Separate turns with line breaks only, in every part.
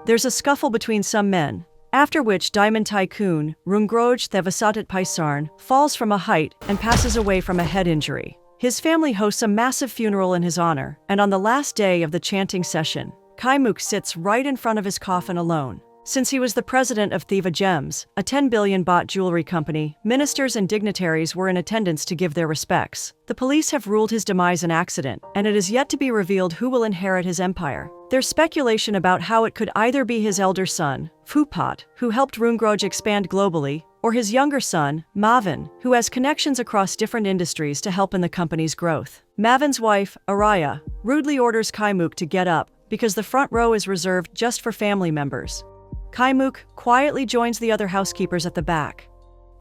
There's a scuffle between some men, after which diamond tycoon Rungroj Thevasatat Paisarn falls from a height and passes away from a head injury. His family hosts a massive funeral in his honor, and on the last day of the chanting session, Kaimuk sits right in front of his coffin alone. Since he was the president of Theva Gems, a 10 billion baht jewelry company, ministers and dignitaries were in attendance to give their respects. The police have ruled his demise an accident, and it is yet to be revealed who will inherit his empire. There's speculation about how it could either be his elder son, Phupat, who helped Rungroj expand globally, or his younger son, Mavin, who has connections across different industries to help in the company's growth. Mavin's wife, Araya, rudely orders Kaimuk to get up, because the front row is reserved just for family members. Kaimuk quietly joins the other housekeepers at the back.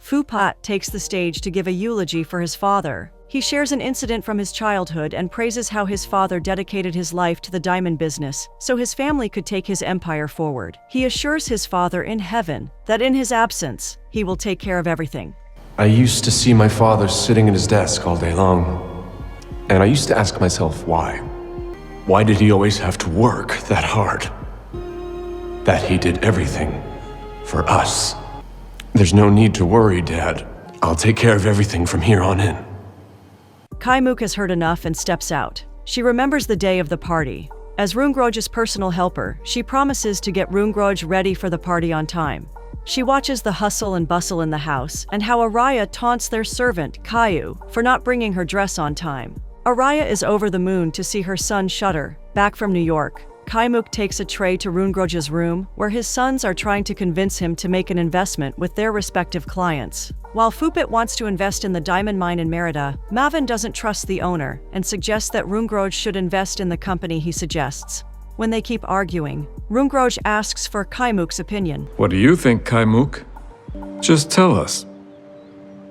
Phupat takes the stage to give a eulogy for his father. He shares an incident from his childhood and praises how his father dedicated his life to the diamond business so his family could take his empire forward. He assures his father in heaven that in his absence, he will take care of everything.
I used to see my father sitting at his desk all day long, and I used to ask myself why. Why did he always have to work that hard? That he did everything for us. There's no need to worry, Dad. I'll take care of everything from here on in.
Kaimuk has heard enough and steps out. She remembers the day of the party. As Rungroj's personal helper, she promises to get Rungroj ready for the party on time. She watches the hustle and bustle in the house and how Araya taunts their servant, Caillou, for not bringing her dress on time. Araya is over the moon to see her son Shutter, back from New York. Kaimuk takes a tray to Rungroj's room, where his sons are trying to convince him to make an investment with their respective clients. While Phupat wants to invest in the diamond mine in Merida, Mavin doesn't trust the owner and suggests that Rungroj should invest in the company he suggests. When they keep arguing, Rungroj asks for Kaimuk's opinion.
What do you think, Kaimuk? Just tell us.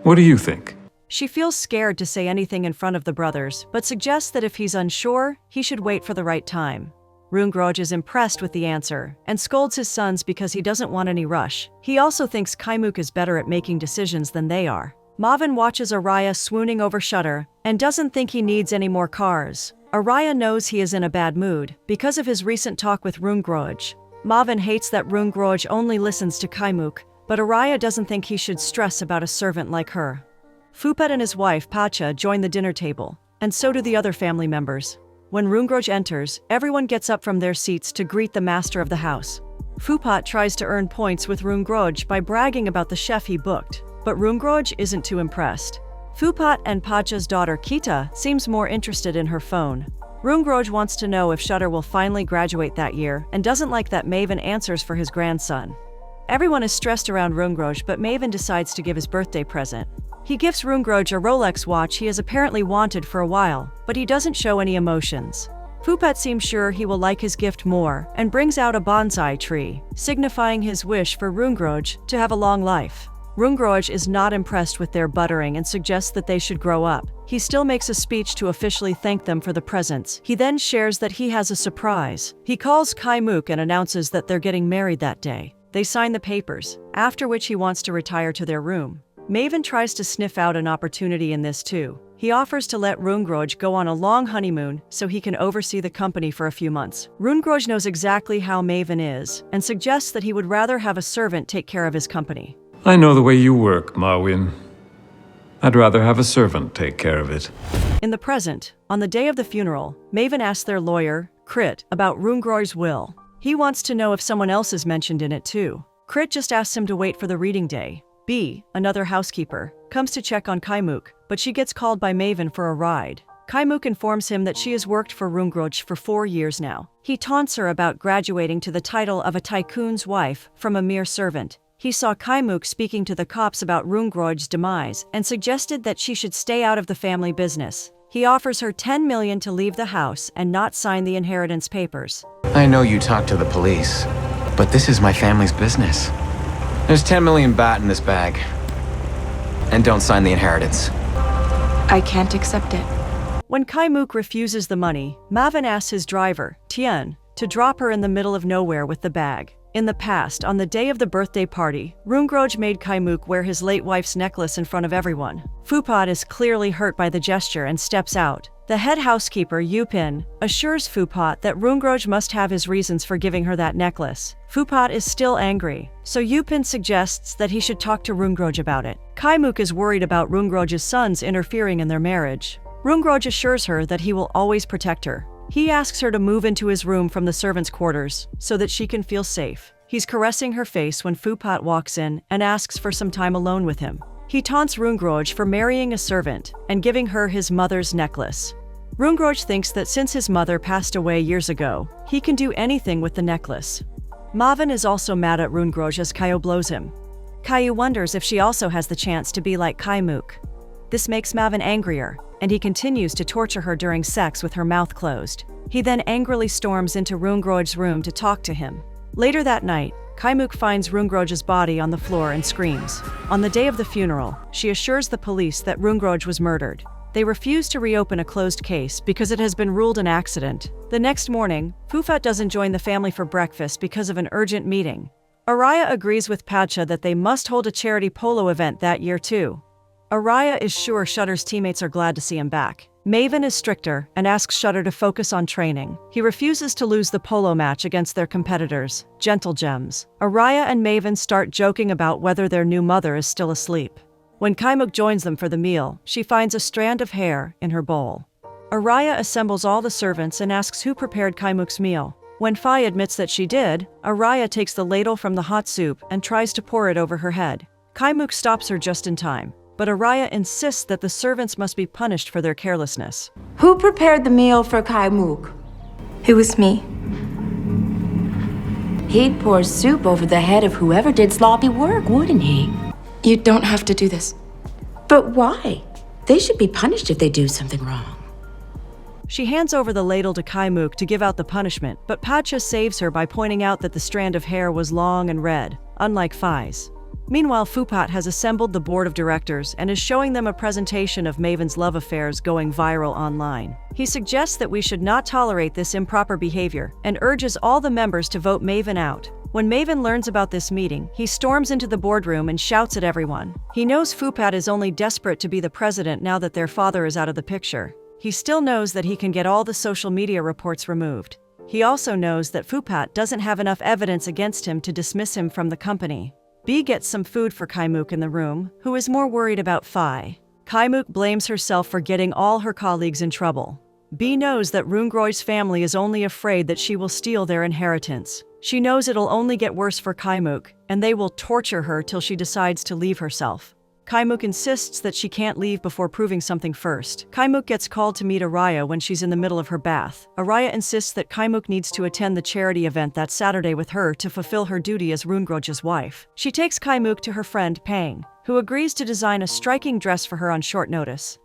What do you think?
She feels scared to say anything in front of the brothers, but suggests that if he's unsure, he should wait for the right time. Rungroj is impressed with the answer and scolds his sons because he doesn't want any rush. He also thinks Kaimuk is better at making decisions than they are. Mavin watches Araya swooning over Shutter and doesn't think he needs any more cars. Araya knows he is in a bad mood because of his recent talk with Rungroj. Mavin hates that Rungroj only listens to Kaimuk, but Araya doesn't think he should stress about a servant like her. Phupat and his wife Pacha join the dinner table, and so do the other family members. When Rungroj enters, everyone gets up from their seats to greet the master of the house. Phupat tries to earn points with Rungroj by bragging about the chef he booked, but Rungroj isn't too impressed. Phupat and Pacha's daughter Kita seems more interested in her phone. Rungroj wants to know if Shutter will finally graduate that year and doesn't like that Mavin answers for his grandson. Everyone is stressed around Rungroj, but Mavin decides to give his birthday present. He gives Rungroj a Rolex watch he has apparently wanted for a while, but he doesn't show any emotions. Phupat seems sure he will like his gift more and brings out a bonsai tree, signifying his wish for Rungroj to have a long life. Rungroj is not impressed with their buttering and suggests that they should grow up. He still makes a speech to officially thank them for the presents. He then shares that he has a surprise. He calls Kaimuk and announces that they're getting married that day. They sign the papers, after which he wants to retire to their room. Mavin tries to sniff out an opportunity in this too. He offers to let Rungroj go on a long honeymoon so he can oversee the company for a few months. Rungroj knows exactly how Mavin is and suggests that he would rather have a servant take care of his company.
I know the way you work, Mawin. I'd rather have a servant take care of it.
In the present, on the day of the funeral, Mavin asks their lawyer, Krit, about Rungroj's will. He wants to know if someone else is mentioned in it too. Krit just asks him to wait for the reading day. B, another housekeeper, comes to check on Kaimuk, but she gets called by Mavin for a ride. Kaimuk informs him that she has worked for Rungroj for 4 years now. He taunts her about graduating to the title of a tycoon's wife from a mere servant. He saw Kaimuk speaking to the cops about Rungroj's demise and suggested that she should stay out of the family business. He offers her 10 million to leave the house and not sign the inheritance papers.
I know you talked to the police, but this is my family's business. There's 10 million baht in this bag. And don't sign the inheritance.
I can't accept it.
When Kaimuk refuses the money, Mavin asks his driver, Tien, to drop her in the middle of nowhere with the bag. In the past, on the day of the birthday party, Rungroj made Kaimuk wear his late wife's necklace in front of everyone. Phupat is clearly hurt by the gesture and steps out. The head housekeeper, Yupin, assures Phupat that Rungroj must have his reasons for giving her that necklace. Phupat is still angry, so Yupin suggests that he should talk to Rungroj about it. Kaimuk is worried about Rungroj's sons interfering in their marriage. Rungroj assures her that he will always protect her. He asks her to move into his room from the servants' quarters so that she can feel safe. He's caressing her face when Phupat walks in and asks for some time alone with him. He taunts Rungroj for marrying a servant and giving her his mother's necklace. Rungroj thinks that since his mother passed away years ago, he can do anything with the necklace. Mavin is also mad at Rungroj as Caillou blows him. Caillou wonders if she also has the chance to be like Kaimuk. This makes Mavin angrier, and he continues to torture her during sex with her mouth closed. He then angrily storms into Rungroj's room to talk to him. Later that night, Kaimuk finds Rungroj's body on the floor and screams. On the day of the funeral, she assures the police that Rungroj was murdered. They refuse to reopen a closed case because it has been ruled an accident. The next morning, Phupat doesn't join the family for breakfast because of an urgent meeting. Araya agrees with Pacha that they must hold a charity polo event that year too. Araya is sure Shutter's teammates are glad to see him back. Maven is stricter and asks Shutter to focus on training. He refuses to lose the polo match against their competitors, Gentle Gems. Araya and Maven start joking about whether their new mother is still asleep. When Kaimuk joins them for the meal, she finds a strand of hair in her bowl. Araya assembles all the servants and asks who prepared Kaimuk's meal. When Fai admits that she did, Araya takes the ladle from the hot soup and tries to pour it over her head. Kaimuk stops her just in time, but Araya insists that the servants must be punished for their carelessness.
Who prepared the meal for Kaimuk?
It was me.
He'd pour soup over the head of whoever did sloppy work, wouldn't he?
You don't have to do this.
But why? They should be punished if they do something wrong.
She hands over the ladle to Kaimuk to give out the punishment, but Pacha saves her by pointing out that the strand of hair was long and red, unlike Fai's. Meanwhile, Phupat has assembled the board of directors and is showing them a presentation of Maven's love affairs going viral online. He suggests that we should not tolerate this improper behavior and urges all the members to vote Maven out. When Maven learns about this meeting, he storms into the boardroom and shouts at everyone. He knows Phupat is only desperate to be the president now that their father is out of the picture. He still knows that he can get all the social media reports removed. He also knows that Phupat doesn't have enough evidence against him to dismiss him from the company. B gets some food for Kaimuk in the room, who is more worried about Fai. Kaimuk blames herself for getting all her colleagues in trouble. B knows that Rungroj's family is only afraid that she will steal their inheritance. She knows it'll only get worse for Kaimuk, and they will torture her till she decides to leave herself. Kaimuk insists that she can't leave before proving something first. Kaimuk gets called to meet Araya when she's in the middle of her bath. Araya insists that Kaimuk needs to attend the charity event that Saturday with her to fulfill her duty as Rungroj's wife. She takes Kaimuk to her friend Pang, who agrees to design a striking dress for her on short notice.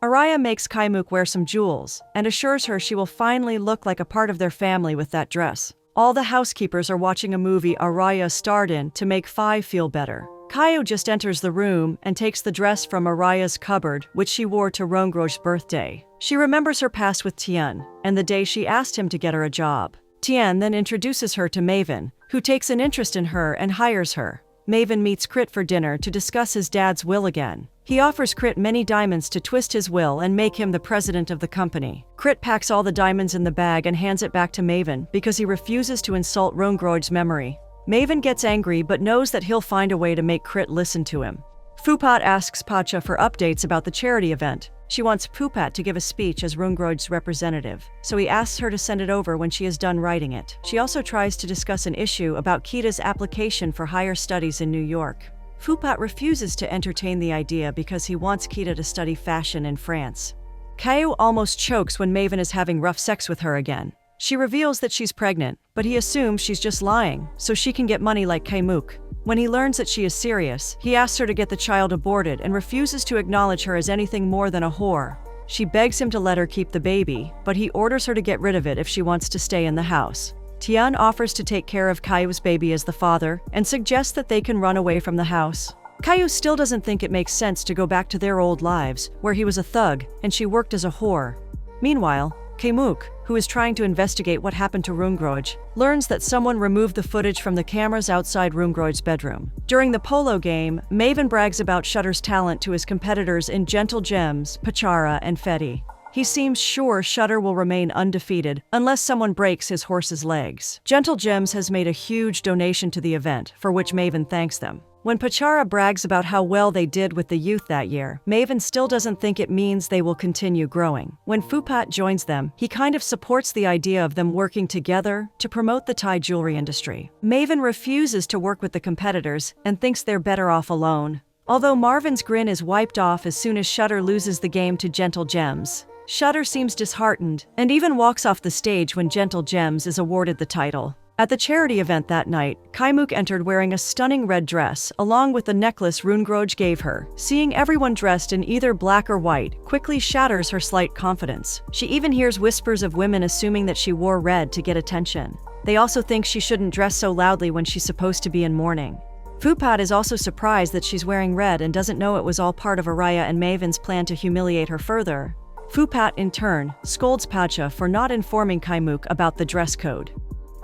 Araya makes Kaimuk wear some jewels and assures her she will finally look like a part of their family with that dress. All the housekeepers are watching a movie Araya starred in to make Fai feel better. Caillou just enters the room and takes the dress from Araya's cupboard, which she wore to Rungroj's birthday. She remembers her past with Tian and the day she asked him to get her a job. Tian then introduces her to Maven, who takes an interest in her and hires her. Maven meets Crit for dinner to discuss his dad's will again. He offers Crit many diamonds to twist his will and make him the president of the company. Crit packs all the diamonds in the bag and hands it back to Maven because he refuses to insult Rungroj's memory. Maven gets angry but knows that he'll find a way to make Crit listen to him. Phupat asks Pacha for updates about the charity event. She wants Phupat to give a speech as Rungroj's representative, so he asks her to send it over when she is done writing it. She also tries to discuss an issue about Kita's application for higher studies in New York. Phupat refuses to entertain the idea because he wants Kita to study fashion in France. Caillou almost chokes when Maven is having rough sex with her again. She reveals that she's pregnant, but he assumes she's just lying, so she can get money like Kaimuk. When he learns that she is serious, he asks her to get the child aborted and refuses to acknowledge her as anything more than a whore. She begs him to let her keep the baby, but he orders her to get rid of it if she wants to stay in the house. Tian offers to take care of Caillou's baby as the father and suggests that they can run away from the house. Caillou still doesn't think it makes sense to go back to their old lives, where he was a thug and she worked as a whore. Meanwhile, Kaimuk, who is trying to investigate what happened to Rungroj, learns that someone removed the footage from the cameras outside Rungroj's bedroom. During the polo game, Maven brags about Shutter's talent to his competitors in Gentle Gems, Pachara, and Fetty. He seems sure Shutter will remain undefeated unless someone breaks his horse's legs. Gentle Gems has made a huge donation to the event, for which Maven thanks them. When Pachara brags about how well they did with the youth that year, Maven still doesn't think it means they will continue growing. When Fupat joins them, he kind of supports the idea of them working together to promote the Thai jewelry industry. Maven refuses to work with the competitors and thinks they're better off alone. Although Marvin's grin is wiped off as soon as Shutter loses the game to Gentle Gems, Shutter seems disheartened and even walks off the stage when Gentle Gems is awarded the title. At the charity event that night, Kaimuk entered wearing a stunning red dress, along with the necklace Rungroj gave her. Seeing everyone dressed in either black or white quickly shatters her slight confidence. She even hears whispers of women assuming that she wore red to get attention. They also think she shouldn't dress so loudly when she's supposed to be in mourning. Fupat is also surprised that she's wearing red and doesn't know it was all part of Araya and Maven's plan to humiliate her further. Fupat, in turn, scolds Pacha for not informing Kaimuk about the dress code.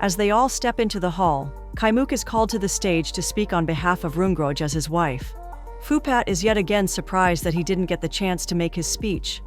As they all step into the hall, Kaimuk is called to the stage to speak on behalf of Rungroj as his wife. Fupat is yet again surprised that he didn't get the chance to make his speech.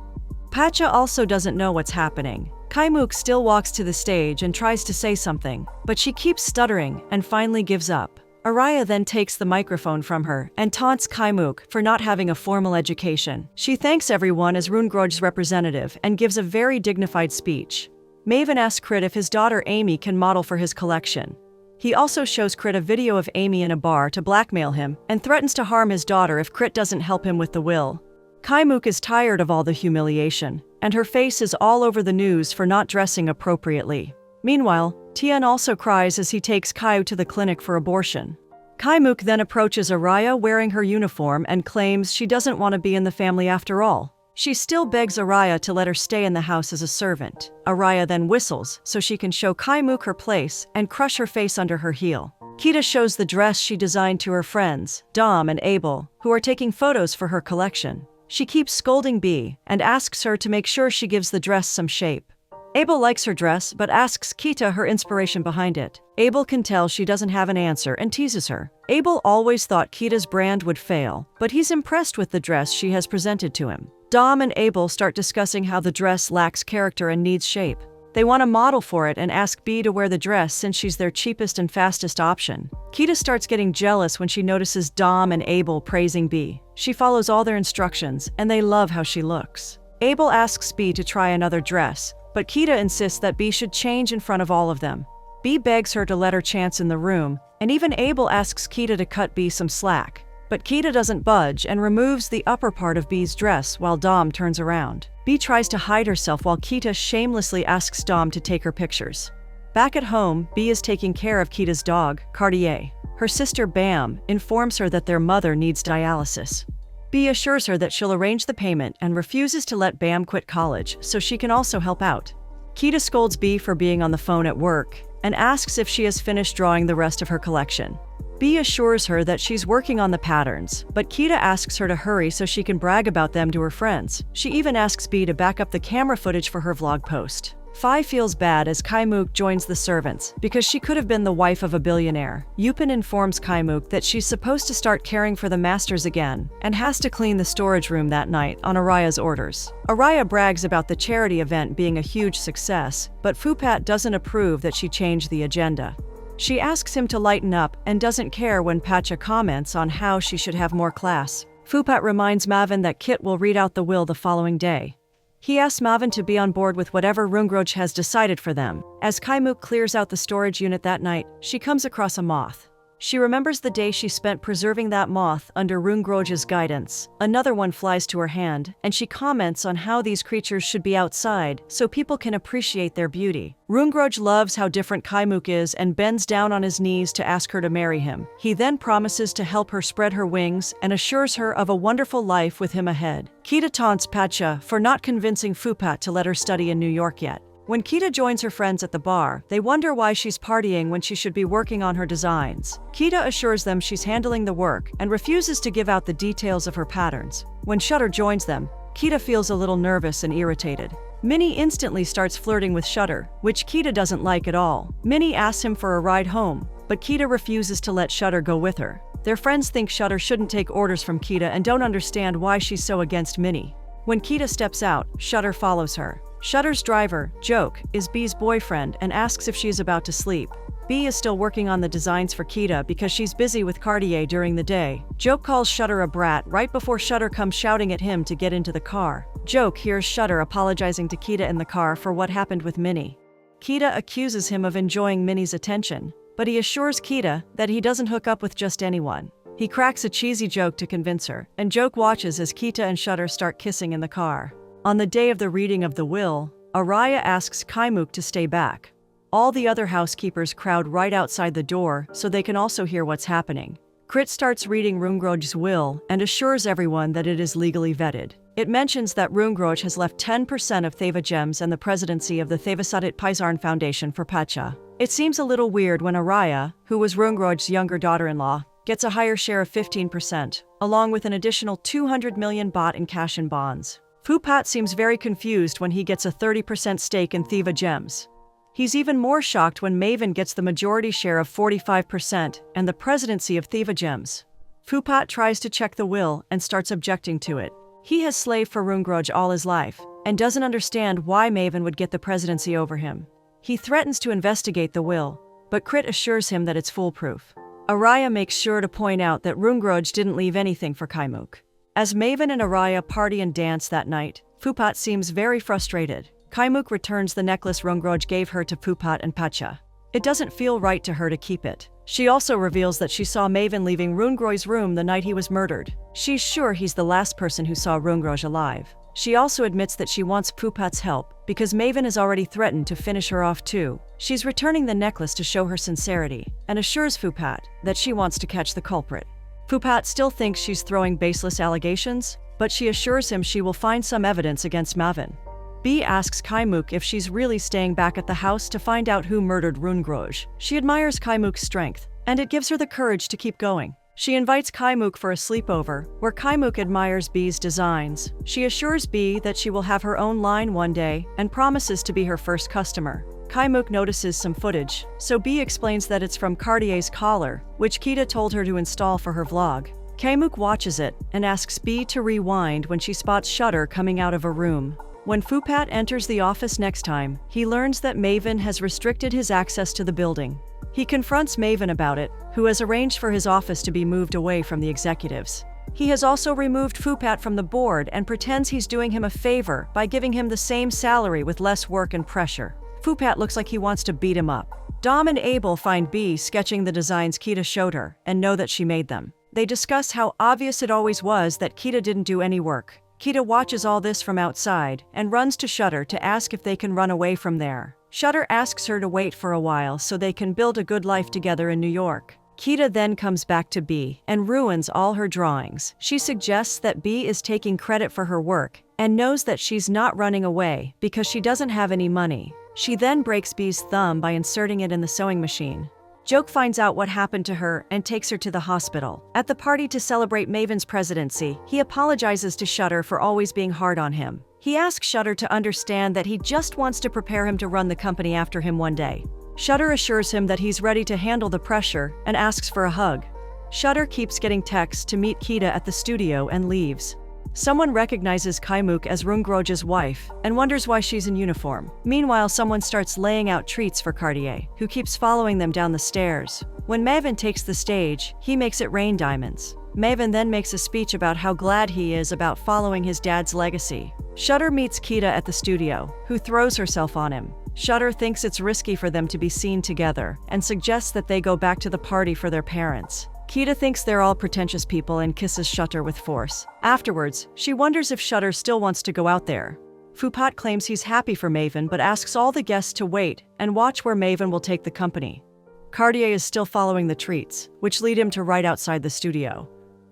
Pacha also doesn't know what's happening. Kaimuk still walks to the stage and tries to say something, but she keeps stuttering and finally gives up. Araya then takes the microphone from her and taunts Kaimuk for not having a formal education. She thanks everyone as Rungroj's representative and gives a very dignified speech. Maven asks Crit if his daughter Amy can model for his collection. He also shows Crit a video of Amy in a bar to blackmail him and threatens to harm his daughter if Crit doesn't help him with the will. Kaimuk is tired of all the humiliation, and her face is all over the news for not dressing appropriately. Meanwhile, Tian also cries as he takes Caillou to the clinic for abortion. Kaimuk then approaches Araya wearing her uniform and claims she doesn't want to be in the family after all. She still begs Araya to let her stay in the house as a servant. Araya then whistles so she can show Kaimuk her place and crush her face under her heel. Kita shows the dress she designed to her friends, Dom and Abel, who are taking photos for her collection. She keeps scolding B and asks her to make sure she gives the dress some shape. Abel likes her dress but asks Kita her inspiration behind it. Abel can tell she doesn't have an answer and teases her. Abel always thought Kita's brand would fail, but he's impressed with the dress she has presented to him. Dom and Abel start discussing how the dress lacks character and needs shape. They want a model for it and ask B to wear the dress since she's their cheapest and fastest option. Kita starts getting jealous when she notices Dom and Abel praising B. She follows all their instructions, and they love how she looks. Abel asks B to try another dress, but Kita insists that B should change in front of all of them. B begs her to let her chance in the room, and even Abel asks Kita to cut B some slack. But Kita doesn't budge and removes the upper part of B's dress while Dom turns around. B tries to hide herself while Kita shamelessly asks Dom to take her pictures. Back at home, B is taking care of Kita's dog, Cartier. Her sister Bam informs her that their mother needs dialysis. B assures her that she'll arrange the payment and refuses to let Bam quit college so she can also help out. Kita scolds B for being on the phone at work and asks if she has finished drawing the rest of her collection. B assures her that she's working on the patterns, but Kita asks her to hurry so she can brag about them to her friends. She even asks B to back up the camera footage for her vlog post. Phi feels bad as Kaimuk joins the servants because she could have been the wife of a billionaire. Yupin informs Kaimuk that she's supposed to start caring for the masters again and has to clean the storage room that night on Araya's orders. Araya brags about the charity event being a huge success, but Fupat doesn't approve that she changed the agenda. She asks him to lighten up and doesn't care when Pacha comments on how she should have more class. Fupat reminds Mavin that Kit will read out the will the following day. He asks Mavin to be on board with whatever Rungroj has decided for them. As Kaimuk clears out the storage unit that night, she comes across a moth. She remembers the day she spent preserving that moth under Rungroj's guidance. Another one flies to her hand, and she comments on how these creatures should be outside so people can appreciate their beauty. Rungroj loves how different Kaimuk is and bends down on his knees to ask her to marry him. He then promises to help her spread her wings and assures her of a wonderful life with him ahead. Kita taunts Pacha for not convincing Fupat to let her study in New York yet. When Kita joins her friends at the bar, they wonder why she's partying when she should be working on her designs. Kita assures them she's handling the work and refuses to give out the details of her patterns. When Shutter joins them, Kita feels a little nervous and irritated. Minnie instantly starts flirting with Shutter, which Kita doesn't like at all. Minnie asks him for a ride home, but Kita refuses to let Shutter go with her. Their friends think Shutter shouldn't take orders from Kita and don't understand why she's so against Minnie. When Kita steps out, Shutter follows her. Shutter's driver, Joke, is Bee's boyfriend and asks if she is about to sleep. Bee is still working on the designs for Kita because she's busy with Cartier during the day. Joke calls Shutter a brat right before Shutter comes shouting at him to get into the car. Joke hears Shutter apologizing to Kita in the car for what happened with Minnie. Kita accuses him of enjoying Minnie's attention, but he assures Kita that he doesn't hook up with just anyone. He cracks a cheesy joke to convince her, and Joke watches as Kita and Shutter start kissing in the car. On the day of the reading of the will, Araya asks Kaimuk to stay back. All the other housekeepers crowd right outside the door so they can also hear what's happening. Crit starts reading Rungroj's will and assures everyone that it is legally vetted. It mentions that Rungroj has left 10% of Theva Gems and the presidency of the Thevasadit Paisarn Foundation for Pacha. It seems a little weird when Araya, who was Rungroj's younger daughter-in-law, gets a higher share of 15%, along with an additional 200 million baht in cash and bonds. Phupat seems very confused when he gets a 30% stake in Theva Gems. He's even more shocked when Maven gets the majority share of 45% and the presidency of Theva Gems. Phupat tries to check the will and starts objecting to it. He has slaved for Rungroj all his life and doesn't understand why Maven would get the presidency over him. He threatens to investigate the will, but Crit assures him that it's foolproof. Araya makes sure to point out that Rungroj didn't leave anything for Kaimuk. As Maven and Araya party and dance that night, Phupat seems very frustrated. Kaimuk returns the necklace Rungroj gave her to Phupat and Pacha. It doesn't feel right to her to keep it. She also reveals that she saw Maven leaving Rungroj's room the night he was murdered. She's sure he's the last person who saw Rungroj alive. She also admits that she wants Phupat's help because Maven has already threatened to finish her off too. She's returning the necklace to show her sincerity and assures Phupat that she wants to catch the culprit. Phupat still thinks she's throwing baseless allegations, but she assures him she will find some evidence against Maven. Bee asks Kaimuk if she's really staying back at the house to find out who murdered Rungroj. She admires Kaimuk's strength, and it gives her the courage to keep going. She invites Kaimuk for a sleepover, where Kaimuk admires Bee's designs. She assures Bee that she will have her own line one day and promises to be her first customer. Kaimuk notices some footage, so Bee explains that it's from Cartier's collar, which Kita told her to install for her vlog. Kaimuk watches it and asks Bee to rewind when she spots Shutter coming out of a room. When Phupat enters the office next time, he learns that Maven has restricted his access to the building. He confronts Maven about it, who has arranged for his office to be moved away from the executives. He has also removed Phupat from the board and pretends he's doing him a favor by giving him the same salary with less work and pressure. Phupat looks like he wants to beat him up. Dom and Abel find Bee sketching the designs Kita showed her and know that she made them. They discuss how obvious it always was that Kita didn't do any work. Kita watches all this from outside and runs to Shutter to ask if they can run away from there. Shutter asks her to wait for a while so they can build a good life together in New York. Kita then comes back to Bee and ruins all her drawings. She suggests that Bee is taking credit for her work and knows that she's not running away because she doesn't have any money. She then breaks Bee's thumb by inserting it in the sewing machine. Joke finds out what happened to her and takes her to the hospital. At the party to celebrate Maven's presidency, he apologizes to Shutter for always being hard on him. He asks Shutter to understand that he just wants to prepare him to run the company after him one day. Shutter assures him that he's ready to handle the pressure and asks for a hug. Shutter keeps getting texts to meet Kita at the studio and leaves. Someone recognizes Kaimuk as Rungroj's wife and wonders why she's in uniform. Meanwhile, someone starts laying out treats for Cartier, who keeps following them down the stairs. When Maven takes the stage, he makes it rain diamonds. Maven then makes a speech about how glad he is about following his dad's legacy. Shutter meets Kita at the studio, who throws herself on him. Shutter thinks it's risky for them to be seen together and suggests that they go back to the party for their parents. Kita thinks they're all pretentious people and kisses Shutter with force. Afterwards, she wonders if Shutter still wants to go out there. Phupat claims he's happy for Maven but asks all the guests to wait and watch where Maven will take the company. Cartier is still following the treats, which lead him to right outside the studio.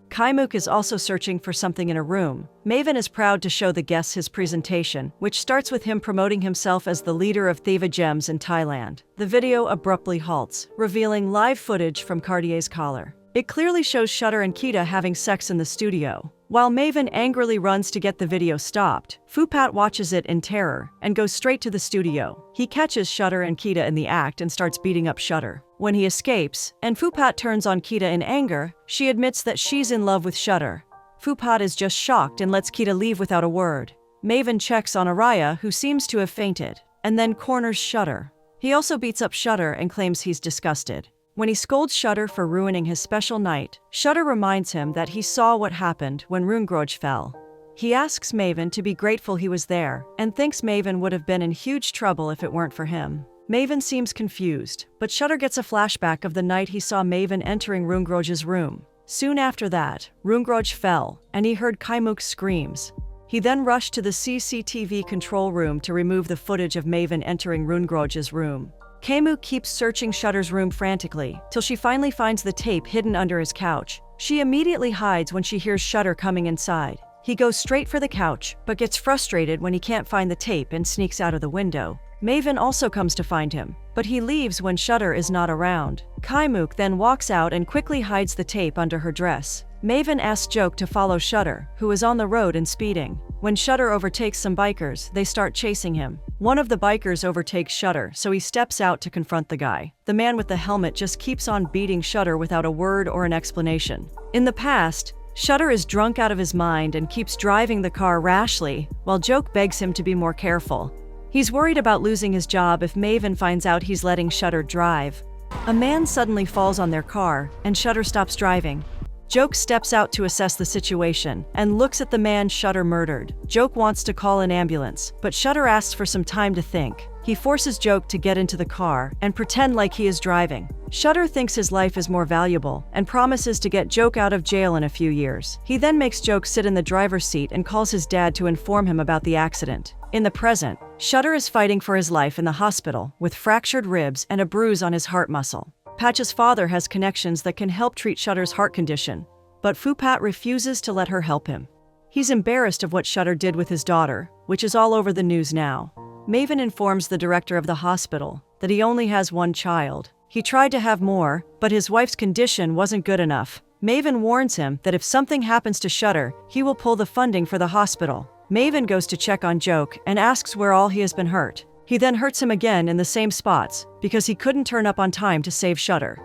Kaimuk is also searching for something in a room. Maven is proud to show the guests his presentation, which starts with him promoting himself as the leader of Theva Gems in Thailand. The video abruptly halts, revealing live footage from Cartier's collar. It clearly shows Shutter and Kita having sex in the studio. While Maven angrily runs to get the video stopped, Fupat watches it in terror and goes straight to the studio. He catches Shutter and Kita in the act and starts beating up Shutter. When he escapes, and Fupat turns on Kita in anger, she admits that she's in love with Shutter. Fupat is just shocked and lets Kita leave without a word. Maven checks on Araya, who seems to have fainted, and then corners Shutter. He also beats up Shutter and claims he's disgusted. When he scolds Shutter for ruining his special night, Shutter reminds him that he saw what happened when Rungroj fell. He asks Maven to be grateful he was there, and thinks Maven would have been in huge trouble if it weren't for him. Maven seems confused, but Shutter gets a flashback of the night he saw Maven entering Rungroj's room. Soon after that, Rungroj fell, and he heard Kaimuk's screams. He then rushed to the CCTV control room to remove the footage of Maven entering Rungroj's room. Kaimuk keeps searching Shutter's room frantically, till she finally finds the tape hidden under his couch. She immediately hides when she hears Shutter coming inside. He goes straight for the couch, but gets frustrated when he can't find the tape and sneaks out of the window. Maven also comes to find him, but he leaves when Shutter is not around. Kaimuk then walks out and quickly hides the tape under her dress. Maven asks Joke to follow Shutter, who is on the road and speeding. When Shutter overtakes some bikers, they start chasing him. One of the bikers overtakes Shutter, so he steps out to confront the guy. The man with the helmet just keeps on beating Shutter without a word or an explanation. In the past, Shutter is drunk out of his mind and keeps driving the car rashly, while Joke begs him to be more careful. He's worried about losing his job if Maven finds out he's letting Shutter drive. A man suddenly falls on their car, and Shutter stops driving. Joke steps out to assess the situation and looks at the man Shutter murdered. Joke wants to call an ambulance, but Shutter asks for some time to think. He forces Joke to get into the car and pretend like he is driving. Shutter thinks his life is more valuable and promises to get Joke out of jail in a few years. He then makes Joke sit in the driver's seat and calls his dad to inform him about the accident. In the present, Shutter is fighting for his life in the hospital with fractured ribs and a bruise on his heart muscle. Patch's father has connections that can help treat Shutter's heart condition, but Fupat refuses to let her help him. He's embarrassed of what Shutter did with his daughter, which is all over the news now. Maven informs the director of the hospital that he only has one child. He tried to have more, but his wife's condition wasn't good enough. Maven warns him that if something happens to Shutter, he will pull the funding for the hospital. Maven goes to check on Joke and asks where all he has been hurt. He then hurts him again in the same spots because he couldn't turn up on time to save Shutter.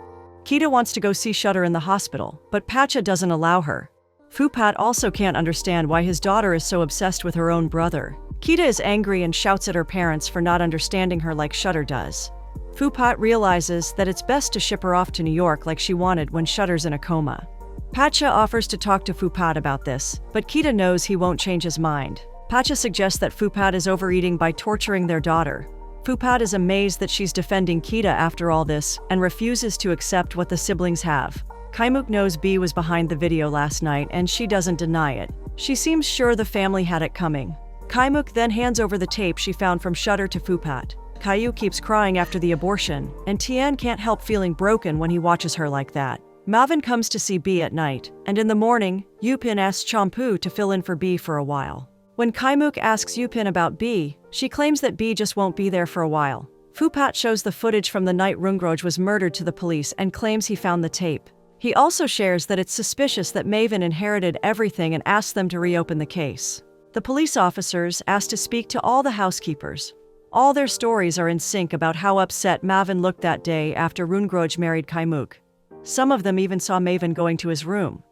Kita wants to go see Shutter in the hospital, but Pacha doesn't allow her. Fupat also can't understand why his daughter is so obsessed with her own brother. Kita is angry and shouts at her parents for not understanding her like Shutter does. Fupat realizes that it's best to ship her off to New York like she wanted when Shutter's in a coma. Pacha offers to talk to Fupat about this, but Kita knows he won't change his mind. Pacha suggests that Fupat is overeating by torturing their daughter. Fupat is amazed that she's defending Kita after all this and refuses to accept what the siblings have. Kaimuk knows B was behind the video last night and she doesn't deny it. She seems sure the family had it coming. Kaimuk then hands over the tape she found from Shutter to Fupat. Caillou keeps crying after the abortion, and Tien can't help feeling broken when he watches her like that. Mavin comes to see B at night, and in the morning, Yupin asks Champu to fill in for B for a while. When Kaimuk asks Yupin about B, she claims that B just won't be there for a while. Fupat shows the footage from the night Rungroj was murdered to the police and claims he found the tape. He also shares that it's suspicious that Maven inherited everything and asks them to reopen the case. The police officers ask to speak to all the housekeepers. All their stories are in sync about how upset Mavin looked that day after Rungroj married Kaimuk. Some of them even saw Maven going to his room.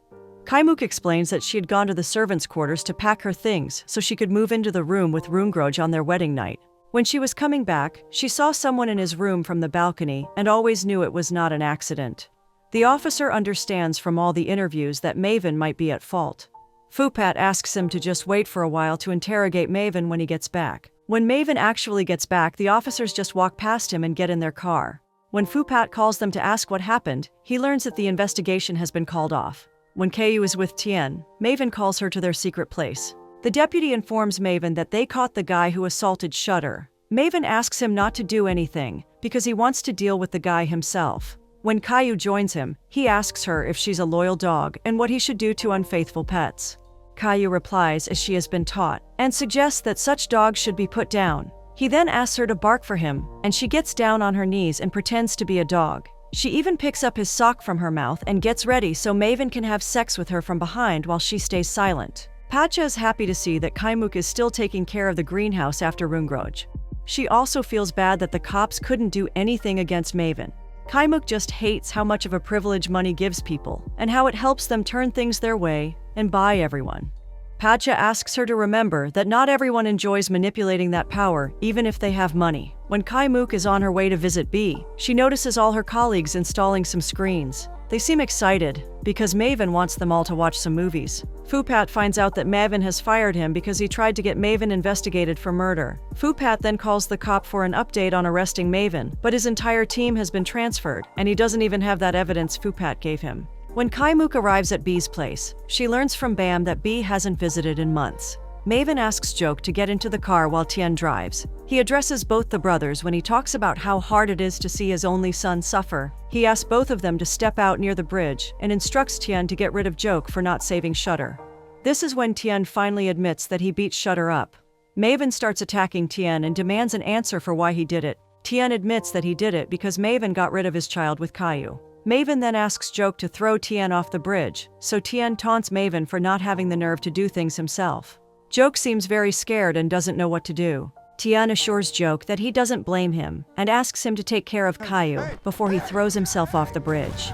Kaimuk explains that she had gone to the servants' quarters to pack her things so she could move into the room with Rungroj on their wedding night. When she was coming back, she saw someone in his room from the balcony and always knew it was not an accident. The officer understands from all the interviews that Maven might be at fault. Fupat asks him to just wait for a while to interrogate Maven when he gets back. When Maven actually gets back, the officers just walk past him and get in their car. When Fupat calls them to ask what happened, he learns that the investigation has been called off. When Caillou is with Tien, Maven calls her to their secret place. The deputy informs Maven that they caught the guy who assaulted Shutter. Maven asks him not to do anything, because he wants to deal with the guy himself. When Caillou joins him, he asks her if she's a loyal dog and what he should do to unfaithful pets. Caillou replies as she has been taught, and suggests that such dogs should be put down. He then asks her to bark for him, and she gets down on her knees and pretends to be a dog. She even picks up his sock from her mouth and gets ready so Maven can have sex with her from behind while she stays silent. Pacha is happy to see that Kaimuk is still taking care of the greenhouse after Rungroj. She also feels bad that the cops couldn't do anything against Maven. Kaimuk just hates how much of a privilege money gives people, and how it helps them turn things their way and buy everyone. Pacha asks her to remember that not everyone enjoys manipulating that power, even if they have money. When Kaimuk is on her way to visit B, she notices all her colleagues installing some screens. They seem excited, because Maven wants them all to watch some movies. Fupat finds out that Maven has fired him because he tried to get Maven investigated for murder. Fupat then calls the cop for an update on arresting Maven, but his entire team has been transferred, and he doesn't even have that evidence Fupat gave him. When Kaimuk arrives at B's place, she learns from Bam that B hasn't visited in months. Maven asks Joke to get into the car while Tien drives. He addresses both the brothers when he talks about how hard it is to see his only son suffer. He asks both of them to step out near the bridge and instructs Tien to get rid of Joke for not saving Shutter. This is when Tien finally admits that he beat Shutter up. Maven starts attacking Tien and demands an answer for why he did it. Tien admits that he did it because Maven got rid of his child with Caillou. Maven then asks Joke to throw Tien off the bridge, so Tien taunts Maven for not having the nerve to do things himself. Joke seems very scared and doesn't know what to do. Tien assures Joke that he doesn't blame him and asks him to take care of Caillou before he throws himself off the bridge.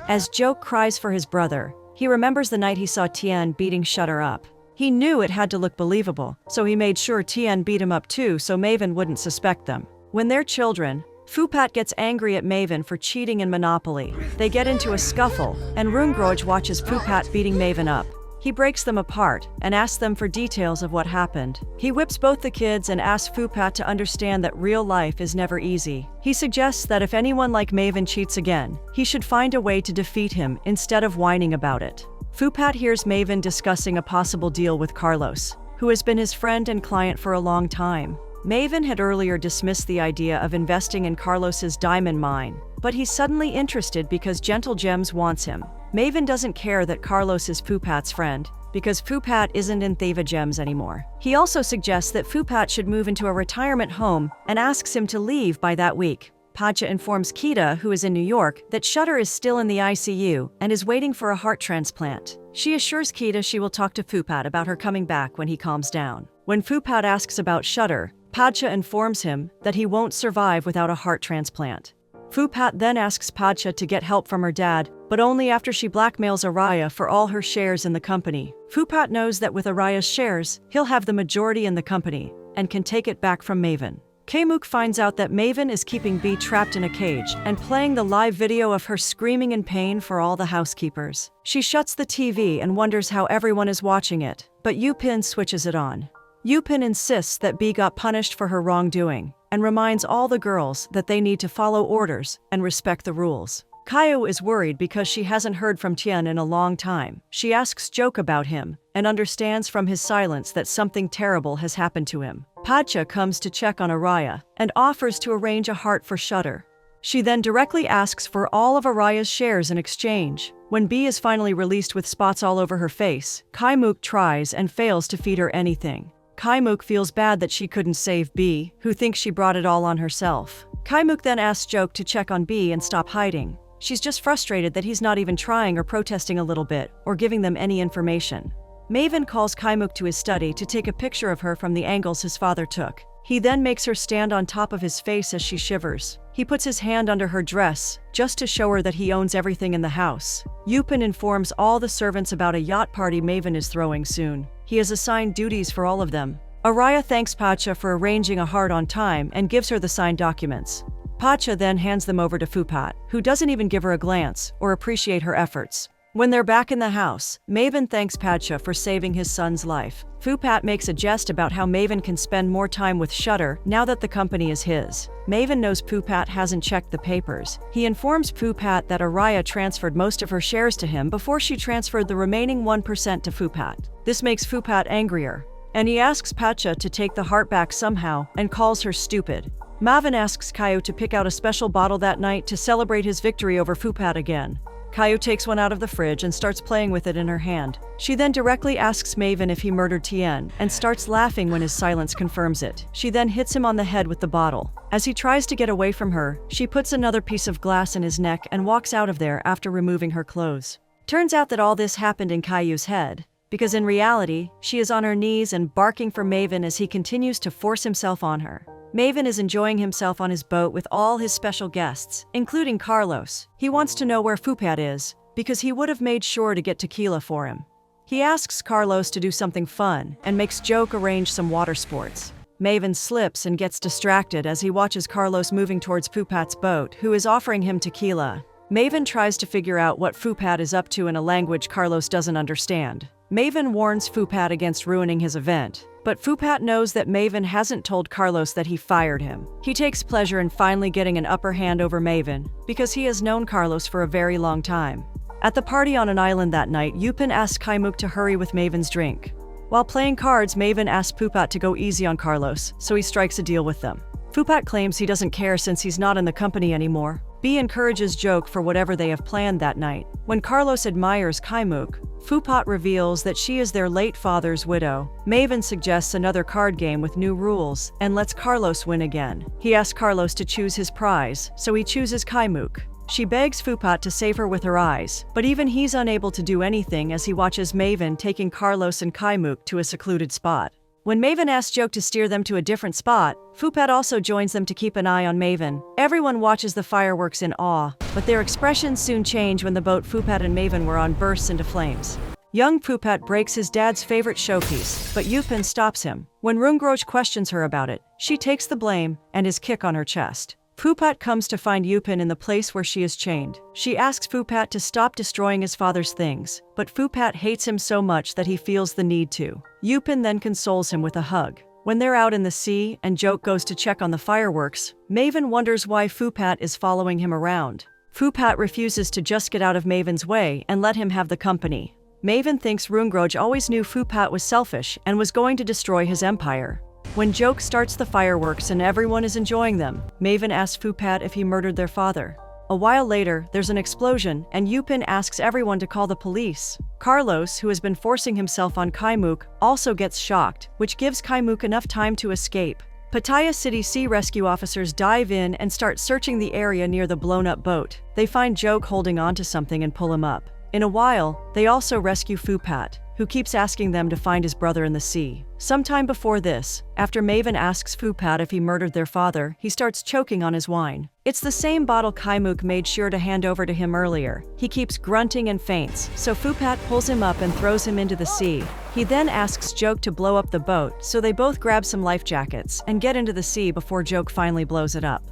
As Joke cries for his brother, he remembers the night he saw Tien beating Shutter up. He knew it had to look believable, so he made sure Tien beat him up too so Maven wouldn't suspect them. When they're children, Fupat gets angry at Maven for cheating in Monopoly. They get into a scuffle, and Rungroj watches Fupat beating Maven up. He breaks them apart and asks them for details of what happened. He whips both the kids and asks Fupat to understand that real life is never easy. He suggests that if anyone like Maven cheats again, he should find a way to defeat him instead of whining about it. Fupat hears Maven discussing a possible deal with Carlos, who has been his friend and client for a long time. Maven had earlier dismissed the idea of investing in Carlos's diamond mine, but he's suddenly interested because Gentle Gems wants him. Maven doesn't care that Carlos is Fupat's friend, because Fupat isn't in Theva Gems anymore. He also suggests that Fupat should move into a retirement home and asks him to leave by that week. Pacha informs Kita, who is in New York, that Shutter is still in the ICU and is waiting for a heart transplant. She assures Kita she will talk to Fupat about her coming back when he calms down. When Fupat asks about Shutter, Pacha informs him that he won't survive without a heart transplant. Fupat then asks Pacha to get help from her dad, but only after she blackmails Araya for all her shares in the company. Fupat knows that with Araya's shares, he'll have the majority in the company, and can take it back from Maven. Kaimuk finds out that Maven is keeping B trapped in a cage and playing the live video of her screaming in pain for all the housekeepers. She shuts the TV and wonders how everyone is watching it, but Yupin switches it on. Yupin insists that B got punished for her wrongdoing, and reminds all the girls that they need to follow orders and respect the rules. Caillou is worried because she hasn't heard from Tien in a long time. She asks Joke about him, and understands from his silence that something terrible has happened to him. Pacha comes to check on Araya, and offers to arrange a heart for Shutter. She then directly asks for all of Araya's shares in exchange. When B is finally released with spots all over her face, Kaimuk tries and fails to feed her anything. Kaimuk feels bad that she couldn't save B, who thinks she brought it all on herself. Kaimuk then asks Joke to check on B and stop hiding. She's just frustrated that he's not even trying or protesting a little bit, or giving them any information. Maven calls Kaimuk to his study to take a picture of her from the angles his father took. He then makes her stand on top of his face as she shivers. He puts his hand under her dress, just to show her that he owns everything in the house. Yupin informs all the servants about a yacht party Maven is throwing soon. He has assigned duties for all of them. Araya thanks Pacha for arranging a heart on time and gives her the signed documents. Pacha then hands them over to Fupat, who doesn't even give her a glance or appreciate her efforts. When they're back in the house, Maven thanks Pacha for saving his son's life. Fupat makes a jest about how Maven can spend more time with Shutter now that the company is his. Maven knows Fupat hasn't checked the papers. He informs Fupat that Araya transferred most of her shares to him before she transferred the remaining 1% to Fupat. This makes Fupat angrier, and he asks Pacha to take the heart back somehow and calls her stupid. Maven asks Caillou to pick out a special bottle that night to celebrate his victory over Fupat again. Caillou takes one out of the fridge and starts playing with it in her hand. She then directly asks Maven if he murdered Tien and starts laughing when his silence confirms it. She then hits him on the head with the bottle. As he tries to get away from her, she puts another piece of glass in his neck and walks out of there after removing her clothes. Turns out that all this happened in Caillou's head, because in reality, she is on her knees and barking for Maven as he continues to force himself on her. Maven is enjoying himself on his boat with all his special guests, including Carlos. He wants to know where Fupat is, because he would have made sure to get tequila for him. He asks Carlos to do something fun and makes Joke arrange some water sports. Maven slips and gets distracted as he watches Carlos moving towards Fupat's boat, who is offering him tequila. Maven tries to figure out what Fupat is up to in a language Carlos doesn't understand. Maven warns Fupat against ruining his event, but Fupat knows that Maven hasn't told Carlos that he fired him. He takes pleasure in finally getting an upper hand over Maven, because he has known Carlos for a very long time. At the party on an island that night, Yupin asks Kaimuk to hurry with Maven's drink. While playing cards, Maven asks Fupat to go easy on Carlos, so he strikes a deal with them. Fupat claims he doesn't care since he's not in the company anymore. B encourages Joke for whatever they have planned that night. When Carlos admires Kaimuk, Fupat reveals that she is their late father's widow. Maven suggests another card game with new rules and lets Carlos win again. He asks Carlos to choose his prize, so he chooses Kaimuk. She begs Fupat to save her with her eyes, but even he's unable to do anything as he watches Maven taking Carlos and Kaimuk to a secluded spot. When Maven asks Joke to steer them to a different spot, Fupat also joins them to keep an eye on Maven. Everyone watches the fireworks in awe, but their expressions soon change when the boat Fupat and Maven were on bursts into flames. Young Fupat breaks his dad's favorite showpiece, but Yupin stops him. When Rungroj questions her about it, she takes the blame and is kicked on her chest. Fupat comes to find Yupin in the place where she is chained. She asks Fupat to stop destroying his father's things, but Fupat hates him so much that he feels the need to. Yupin then consoles him with a hug. When they're out in the sea and Joke goes to check on the fireworks, Maven wonders why Fupat is following him around. Fupat refuses to just get out of Maven's way and let him have the company. Maven thinks Rungroj always knew Fupat was selfish and was going to destroy his empire. When Joke starts the fireworks and everyone is enjoying them, Maven asks Fupat if he murdered their father. A while later, there's an explosion and Yupin asks everyone to call the police. Carlos, who has been forcing himself on Kaimuk, also gets shocked, which gives Kaimuk enough time to escape. Pattaya City Sea Rescue officers dive in and start searching the area near the blown-up boat. They find Joke holding onto something and pull him up. In a while, they also rescue Fupat, who keeps asking them to find his brother in the sea. Sometime before this, after Maven asks Fupat if he murdered their father, he starts choking on his wine. It's the same bottle Kaimuk made sure to hand over to him earlier. He keeps grunting and faints, so Fupat pulls him up and throws him into the sea. He then asks Joke to blow up the boat, so they both grab some life jackets and get into the sea before Joke finally blows it up.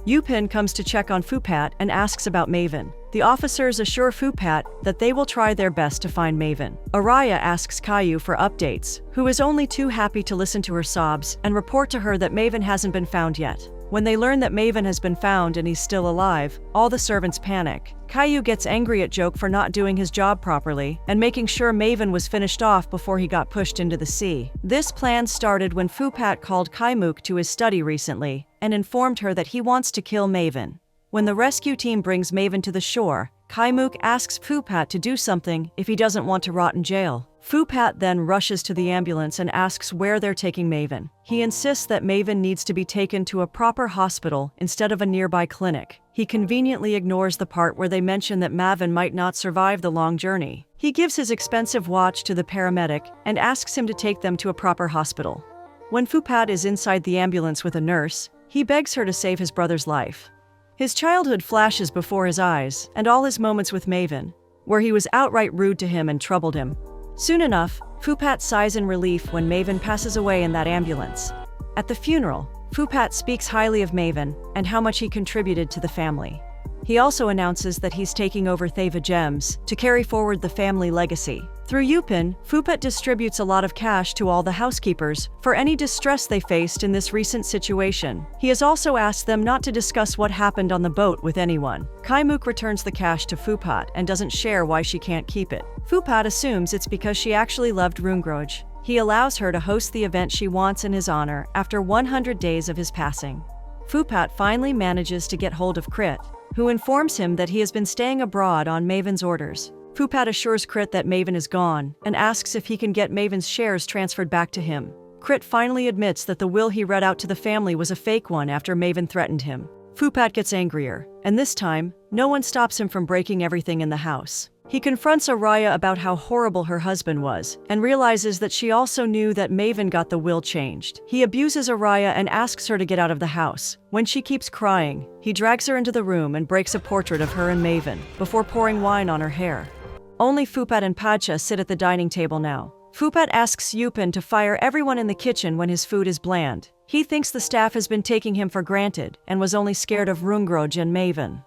Yupin comes to check on Fupat and asks about Maven. The officers assure Fupat that they will try their best to find Maven. Araya asks Caillou for updates, who is only too happy to listen to her sobs and report to her that Maven hasn't been found yet. When they learn that Maven has been found and he's still alive, all the servants panic. Caillou gets angry at Joke for not doing his job properly and making sure Maven was finished off before he got pushed into the sea. This plan started when Fupat called Kaimuk to his study recently and informed her that he wants to kill Maven. When the rescue team brings Maven to the shore, Kaimuk asks Fupat to do something if he doesn't want to rot in jail. Fupat then rushes to the ambulance and asks where they're taking Maven. He insists that Maven needs to be taken to a proper hospital instead of a nearby clinic. He conveniently ignores the part where they mention that Maven might not survive the long journey. He gives his expensive watch to the paramedic and asks him to take them to a proper hospital. When Fupat is inside the ambulance with a nurse, he begs her to save his brother's life. His childhood flashes before his eyes, and all his moments with Maven, where he was outright rude to him and troubled him. Soon enough, Fupat sighs in relief when Maven passes away in that ambulance. At the funeral, Fupat speaks highly of Maven and how much he contributed to the family. He also announces that he's taking over Theva Gems to carry forward the family legacy. Through Yupin, Fupat distributes a lot of cash to all the housekeepers for any distress they faced in this recent situation. He has also asked them not to discuss what happened on the boat with anyone. Kaimuk returns the cash to Fupat and doesn't share why she can't keep it. Fupat assumes it's because she actually loved Rungroj. He allows her to host the event she wants in his honor after 100 days of his passing. Fupat finally manages to get hold of Crit, who informs him that he has been staying abroad on Maven's orders. Phupat assures Crit that Maven is gone and asks if he can get Maven's shares transferred back to him. Crit finally admits that the will he read out to the family was a fake one after Maven threatened him. Phupat gets angrier, and this time, no one stops him from breaking everything in the house. He confronts Araya about how horrible her husband was, and realizes that she also knew that Maven got the will changed. He abuses Araya and asks her to get out of the house. When she keeps crying, he drags her into the room and breaks a portrait of her and Maven, before pouring wine on her hair. Only Phupat and Pacha sit at the dining table now. Phupat asks Yupin to fire everyone in the kitchen when his food is bland. He thinks the staff has been taking him for granted and was only scared of Rungroj and Maven.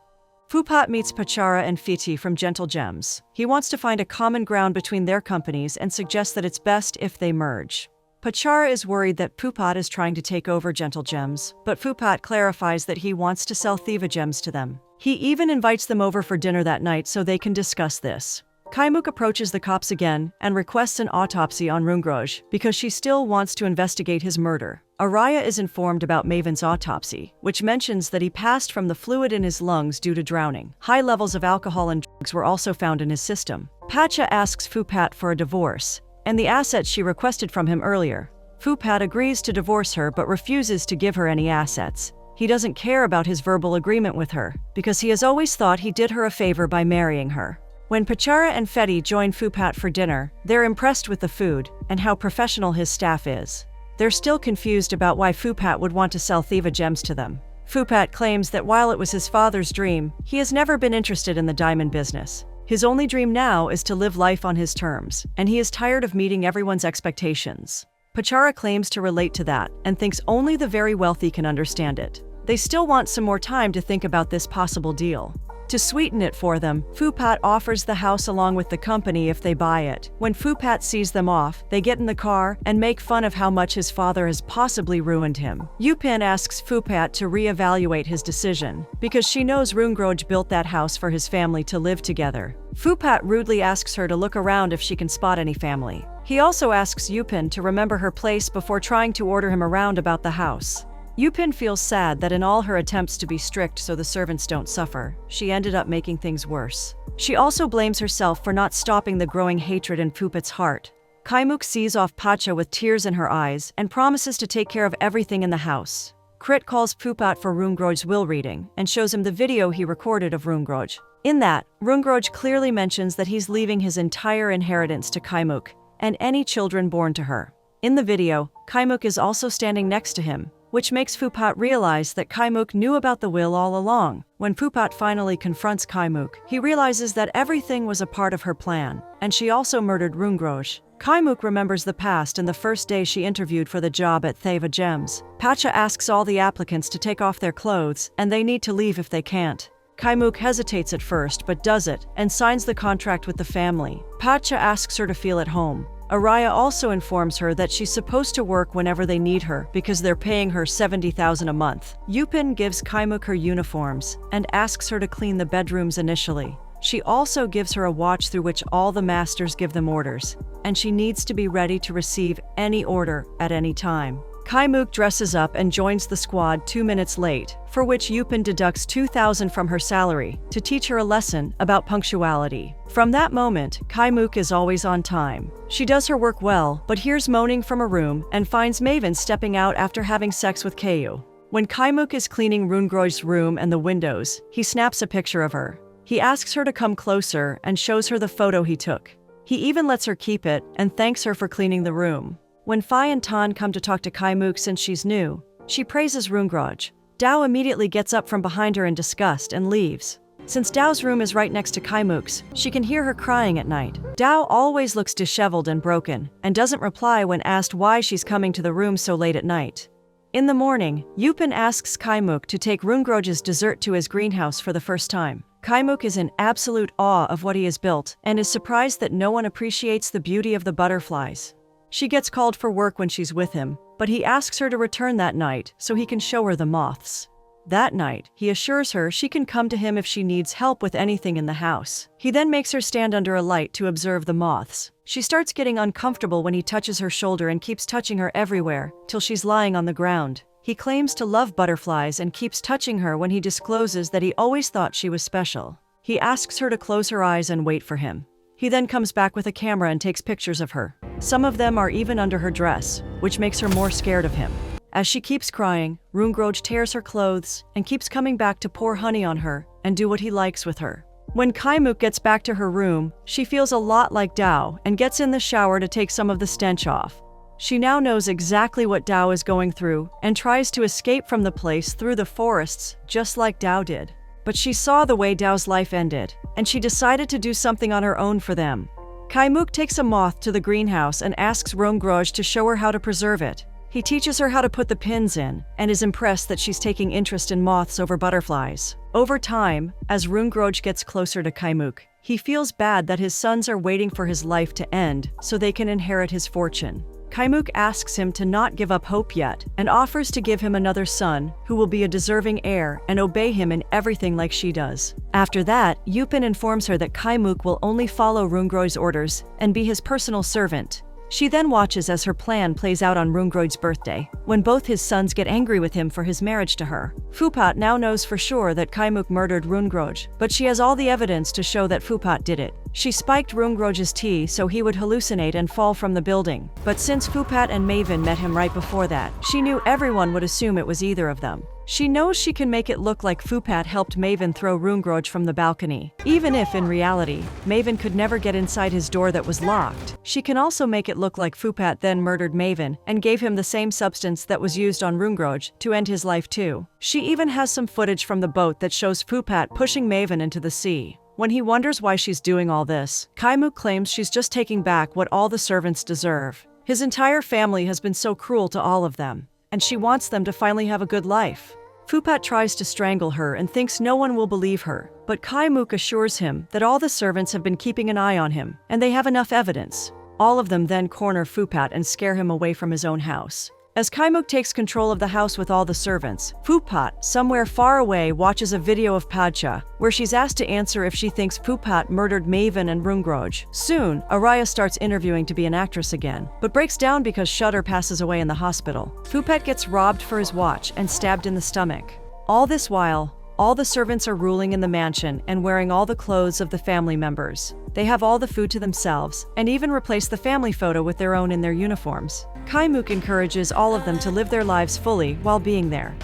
Phupat meets Pachara and Fiti from Gentle Gems. He wants to find a common ground between their companies and suggests that it's best if they merge. Pachara is worried that Phupat is trying to take over Gentle Gems, but Phupat clarifies that he wants to sell Thiva gems to them. He even invites them over for dinner that night so they can discuss this. Kaimuk approaches the cops again and requests an autopsy on Rungroj because she still wants to investigate his murder. Araya is informed about Maven's autopsy, which mentions that he passed from the fluid in his lungs due to drowning. High levels of alcohol and drugs were also found in his system. Pacha asks Phupat for a divorce and the assets she requested from him earlier. Phupat agrees to divorce her but refuses to give her any assets. He doesn't care about his verbal agreement with her because he has always thought he did her a favor by marrying her. When Pachara and Feti join Phupat for dinner, they're impressed with the food and how professional his staff is. They're still confused about why Phupat would want to sell Thiva gems to them. Phupat claims that while it was his father's dream, he has never been interested in the diamond business. His only dream now is to live life on his terms, and he is tired of meeting everyone's expectations. Pachara claims to relate to that and thinks only the very wealthy can understand it. They still want some more time to think about this possible deal. To sweeten it for them, Phupat offers the house along with the company if they buy it. When Phupat sees them off, they get in the car and make fun of how much his father has possibly ruined him. Yupin asks Phupat to reevaluate his decision, because she knows Rungroj built that house for his family to live together. Phupat rudely asks her to look around if she can spot any family. He also asks Yupin to remember her place before trying to order him around about the house. Yupin feels sad that in all her attempts to be strict so the servants don't suffer, she ended up making things worse. She also blames herself for not stopping the growing hatred in Phupat's heart. Kaimuk sees off Pacha with tears in her eyes and promises to take care of everything in the house. Crit calls Phupat for Rungroj's will reading and shows him the video he recorded of Rungroj. In that, Rungroj clearly mentions that he's leaving his entire inheritance to Kaimuk and any children born to her. In the video, Kaimuk is also standing next to him, which makes Phupat realize that Kaimuk knew about the will all along. When Phupat finally confronts Kaimuk, he realizes that everything was a part of her plan, and she also murdered Rungroj. Kaimuk remembers the past and the first day she interviewed for the job at Thiva Gems. Pacha asks all the applicants to take off their clothes, and they need to leave if they can't. Kaimuk hesitates at first but does it and signs the contract with the family. Pacha asks her to feel at home. Araya also informs her that she's supposed to work whenever they need her because they're paying her 70,000 a month. Yupin gives Kaimuk her uniforms and asks her to clean the bedrooms initially. She also gives her a watch through which all the masters give them orders, and she needs to be ready to receive any order at any time. Kaimuk dresses up and joins the squad 2 minutes late, for which Yupin deducts 2,000 from her salary to teach her a lesson about punctuality. From that moment, Kaimuk is always on time. She does her work well, but hears moaning from a room and finds Maven stepping out after having sex with Keiyu. When Kaimuk is cleaning Rungroj's room and the windows, he snaps a picture of her. He asks her to come closer and shows her the photo he took. He even lets her keep it and thanks her for cleaning the room. When Phi and Tan come to talk to Kaimuk since she's new, she praises Rungroj. Dao immediately gets up from behind her in disgust and leaves. Since Dao's room is right next to Kaimuk's, she can hear her crying at night. Dao always looks disheveled and broken, and doesn't reply when asked why she's coming to the room so late at night. In the morning, Yupin asks Kaimuk to take Rungroj's dessert to his greenhouse for the first time. Kaimuk is in absolute awe of what he has built, and is surprised that no one appreciates the beauty of the butterflies. She gets called for work when she's with him, but he asks her to return that night so he can show her the moths. That night, he assures her she can come to him if she needs help with anything in the house. He then makes her stand under a light to observe the moths. She starts getting uncomfortable when he touches her shoulder and keeps touching her everywhere, till she's lying on the ground. He claims to love butterflies and keeps touching her when he discloses that he always thought she was special. He asks her to close her eyes and wait for him. He then comes back with a camera and takes pictures of her. Some of them are even under her dress, which makes her more scared of him. As she keeps crying, Rungroj tears her clothes and keeps coming back to pour honey on her and do what he likes with her. When Kaimuk gets back to her room, she feels a lot like Dao and gets in the shower to take some of the stench off. She now knows exactly what Dao is going through and tries to escape from the place through the forests, just like Dao did. But she saw the way Dao's life ended, and she decided to do something on her own for them. Kaimuk takes a moth to the greenhouse and asks Rungroj to show her how to preserve it. He teaches her how to put the pins in and is impressed that she's taking interest in moths over butterflies. Over time, as Rungroj gets closer to Kaimuk, he feels bad that his sons are waiting for his life to end so they can inherit his fortune. Kaimuk asks him to not give up hope yet and offers to give him another son who will be a deserving heir and obey him in everything like she does. After that, Yupin informs her that Kaimuk will only follow Rungroj's orders and be his personal servant. She then watches as her plan plays out on Rungroj's birthday, when both his sons get angry with him for his marriage to her. Fupat now knows for sure that Kaimuk murdered Rungroj, but she has all the evidence to show that Fupat did it. She spiked Rungroj's tea so he would hallucinate and fall from the building, but since Fupat and Maven met him right before that, she knew everyone would assume it was either of them. She knows she can make it look like Fupat helped Maven throw Rungroj from the balcony, even if, in reality, Maven could never get inside his door that was locked. She can also make it look like Fupat then murdered Maven and gave him the same substance that was used on Rungroj to end his life too. She even has some footage from the boat that shows Fupat pushing Maven into the sea. When he wonders why she's doing all this, Kaimuk claims she's just taking back what all the servants deserve. His entire family has been so cruel to all of them, and she wants them to finally have a good life. Fupat tries to strangle her and thinks no one will believe her, but Kaimuk assures him that all the servants have been keeping an eye on him, and they have enough evidence. All of them then corner Fupat and scare him away from his own house. As Kaimuk takes control of the house with all the servants, Fupat, somewhere far away, watches a video of Padcha, where she's asked to answer if she thinks Fupat murdered Maven and Rungroj. Soon, Araya starts interviewing to be an actress again, but breaks down because Shutter passes away in the hospital. Fupat gets robbed for his watch and stabbed in the stomach. All this while, all the servants are ruling in the mansion and wearing all the clothes of the family members. They have all the food to themselves, and even replace the family photo with their own in their uniforms. Kaimuk encourages all of them to live their lives fully while being there.